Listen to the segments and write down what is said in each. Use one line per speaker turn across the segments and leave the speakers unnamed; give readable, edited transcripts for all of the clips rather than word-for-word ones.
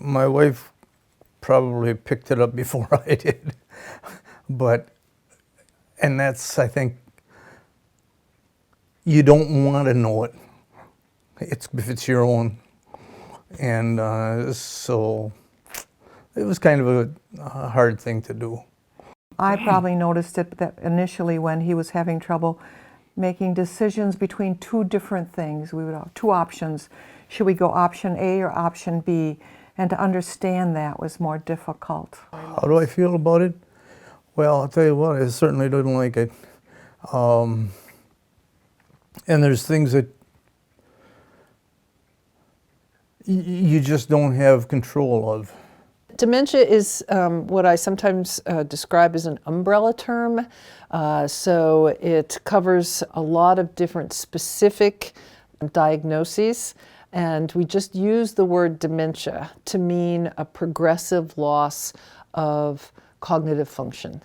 My wife probably picked it up before I did, and that's, I think, you don't want to know it. If it's your own, and so it was kind of a hard thing to do.
I probably noticed it that initially when he was having trouble making decisions between two different things. We would have two options. Should we go option A or option B? And to understand that was more difficult.
How do I feel about it? Well, I'll tell you what, I certainly didn't like it. And there's things that you just don't have control of.
Dementia is what I sometimes describe as an umbrella term. So it covers a lot of different specific diagnoses. And we just use the word dementia to mean a progressive loss of cognitive function.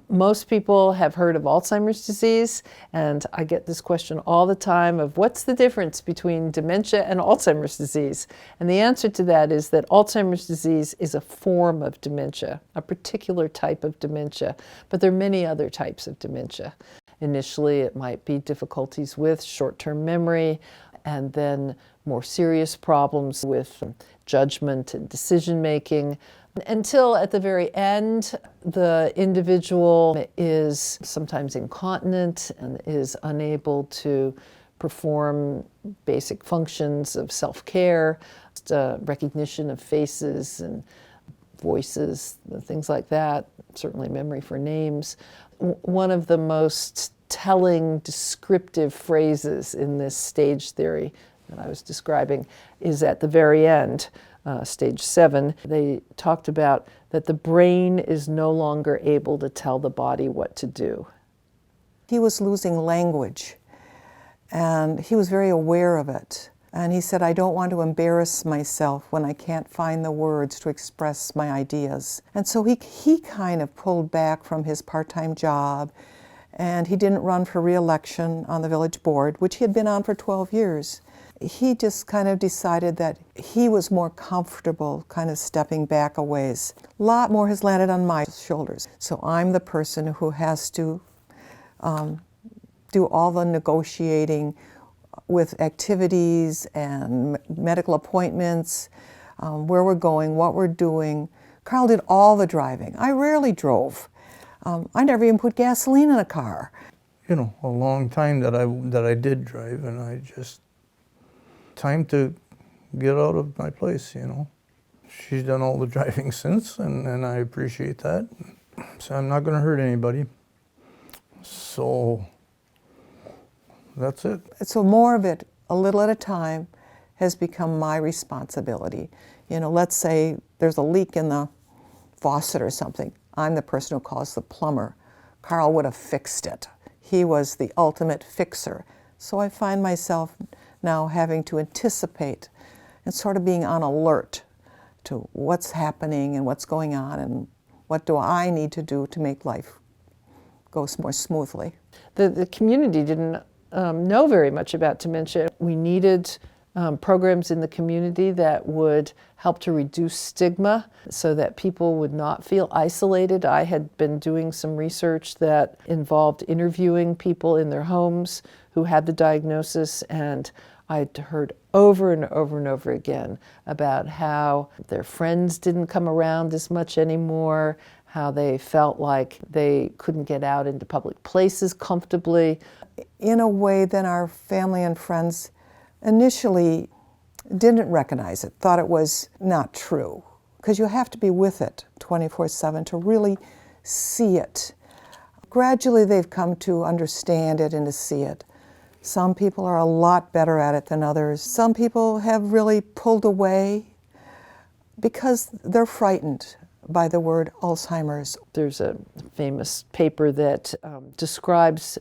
Most people have heard of Alzheimer's disease, and I get this question all the time of what's the difference between dementia and Alzheimer's disease? And the answer to that is that Alzheimer's disease is a form of dementia, a particular type of dementia, but there are many other types of dementia. Initially, it might be difficulties with short-term memory, and then more serious problems with judgment and decision-making, until at the very end, the individual is sometimes incontinent and is unable to perform basic functions of self-care, recognition of faces and voices, things like that, certainly memory for names. One of the most telling, descriptive phrases in this stage theory that I was describing is at the very end. Stage 7, they talked about that the brain is no longer able to tell the body what to do.
He was losing language, and he was very aware of it. And he said, I don't want to embarrass myself when I can't find the words to express my ideas. And so he kind of pulled back from his part-time job, and he didn't run for re-election on the village board, which he had been on for 12 years. He just kind of decided that he was more comfortable kind of stepping back a ways. A lot more has landed on my shoulders. So I'm the person who has to do all the negotiating with activities and medical appointments, where we're going, what we're doing. Carl did all the driving. I rarely drove. I never even put gasoline in a car.
You know, a long time that I did drive, and I just, time to get out of my place, you know. She's done all the driving since, and I appreciate that. So I'm not going to hurt anybody. So that's it.
So more of it, a little at a time, has become my responsibility. You know, let's say there's a leak in the faucet or something. I'm the person who calls the plumber. Carl would have fixed it. He was the ultimate fixer. So I find myself now having to anticipate and sort of being on alert to what's happening and what's going on and what do I need to do to make life go more smoothly.
The community didn't know very much about dementia. We needed programs in the community that would help to reduce stigma so that people would not feel isolated. I had been doing some research that involved interviewing people in their homes who had the diagnosis, and I'd heard over and over and over again about how their friends didn't come around as much anymore, how they felt like they couldn't get out into public places comfortably.
In a way, then our family and friends initially didn't recognize it, thought it was not true, because you have to be with it 24/7 to really see it. Gradually, they've come to understand it and to see it. Some people are a lot better at it than others. Some people have really pulled away because they're frightened by the word Alzheimer's.
There's a famous paper that describes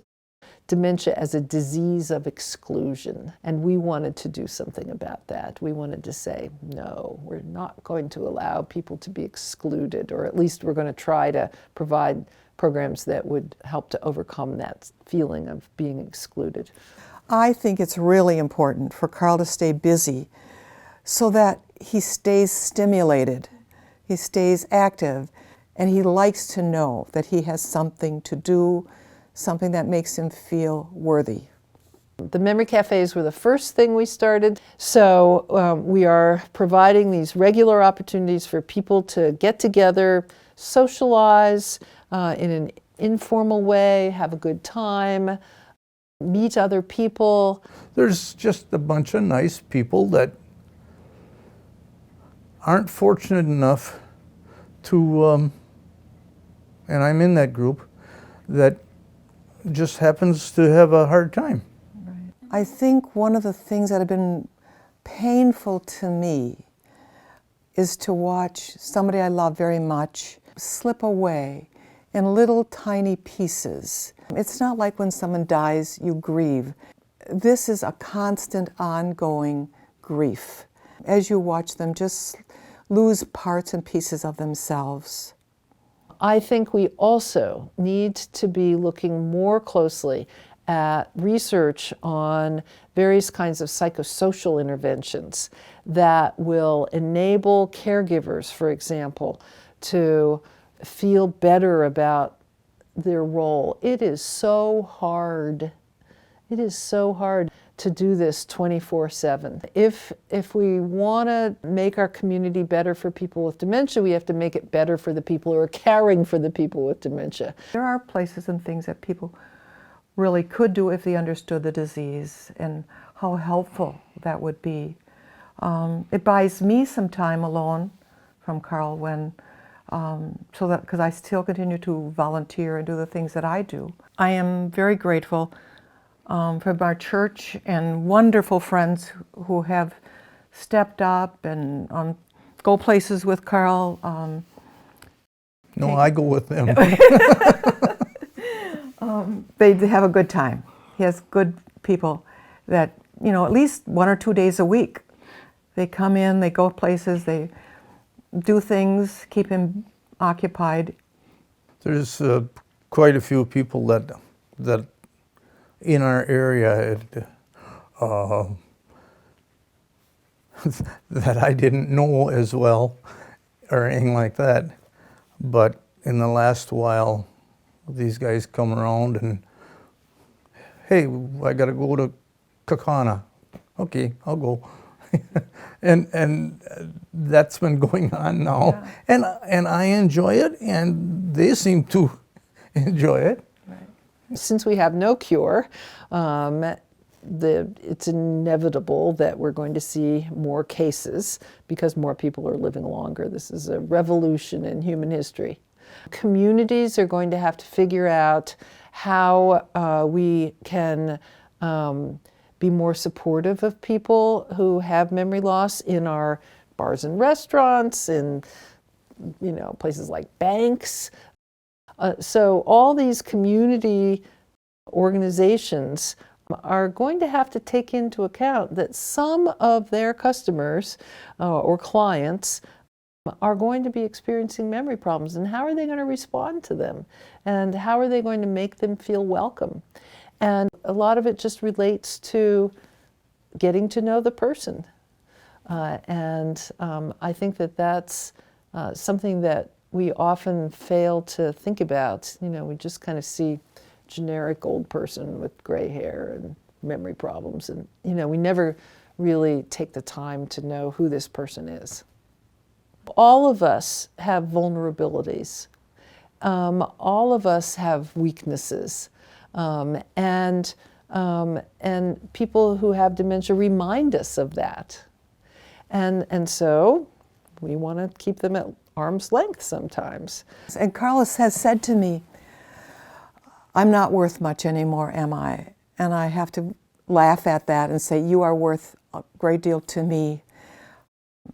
dementia as a disease of exclusion, and we wanted to do something about that. We wanted to say, no, we're not going to allow people to be excluded, or at least we're going to try to provide programs that would help to overcome that feeling of being excluded.
I think it's really important for Carl to stay busy so that he stays stimulated, he stays active, and he likes to know that he has something to do, something that makes him feel worthy.
The memory cafes were the first thing we started, so we are providing these regular opportunities for people to get together, socialize in an informal way, have a good time, meet other people.
There's just a bunch of nice people that aren't fortunate enough to, and I'm in that group, that just happens to have a hard time.
I think one of the things that have been painful to me is to watch somebody I love very much slip away in little tiny pieces. It's not like when someone dies, you grieve. This is a constant, ongoing grief as you watch them just lose parts and pieces of themselves.
I think we also need to be looking more closely at research on various kinds of psychosocial interventions that will enable caregivers, for example, to feel better about their role. It is so hard. It is so hard to do this 24/7. If we want to make our community better for people with dementia, we have to make it better for the people who are caring for the people with dementia.
There are places and things that people really could do if they understood the disease and how helpful that would be. It buys me some time alone from Carl when, so that because I still continue to volunteer and do the things that I do. I am very grateful for our church and wonderful friends who have stepped up and go places with Carl.
No, I go with them.
They have a good time. He has good people that, you know, at least 1 or 2 days a week. They come in, they go places, they do things, keep him occupied.
There's quite a few people that in our area that I didn't know as well or anything like that. But in the last while, these guys come around and, hey, I got to go to Kakana. Okay, I'll go. and that's been going on now. Yeah. And I enjoy it, and they seem to enjoy it.
Right. Since we have no cure, it's inevitable that we're going to see more cases because more people are living longer. This is a revolution in human history. Communities are going to have to figure out how we can be more supportive of people who have memory loss in our bars and restaurants, in places like banks. So all these community organizations are going to have to take into account that some of their customers or clients are going to be experiencing memory problems, and how are they going to respond to them, and how are they going to make them feel welcome. And a lot of it just relates to getting to know the person. I think that that's something that we often fail to think about. We just kind of see generic old person with gray hair and memory problems, and we never really take the time to know who this person is. All of us have vulnerabilities. All of us have weaknesses. And people who have dementia remind us of that. And so we want to keep them at arm's length sometimes.
And Carlos has said to me, I'm not worth much anymore, am I? And I have to laugh at that and say, you are worth a great deal to me.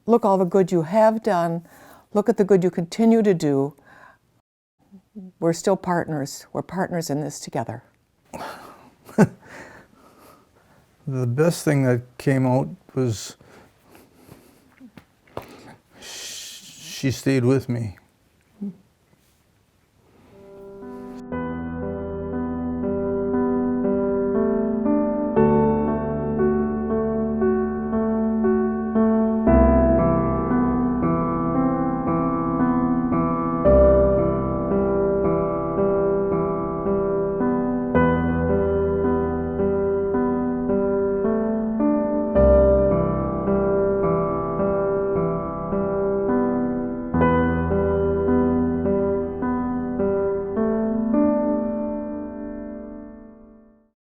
Look all the good you have done. Look at the good you continue to do. We're still partners. We're partners in this together.
The best thing that came out was she stayed with me.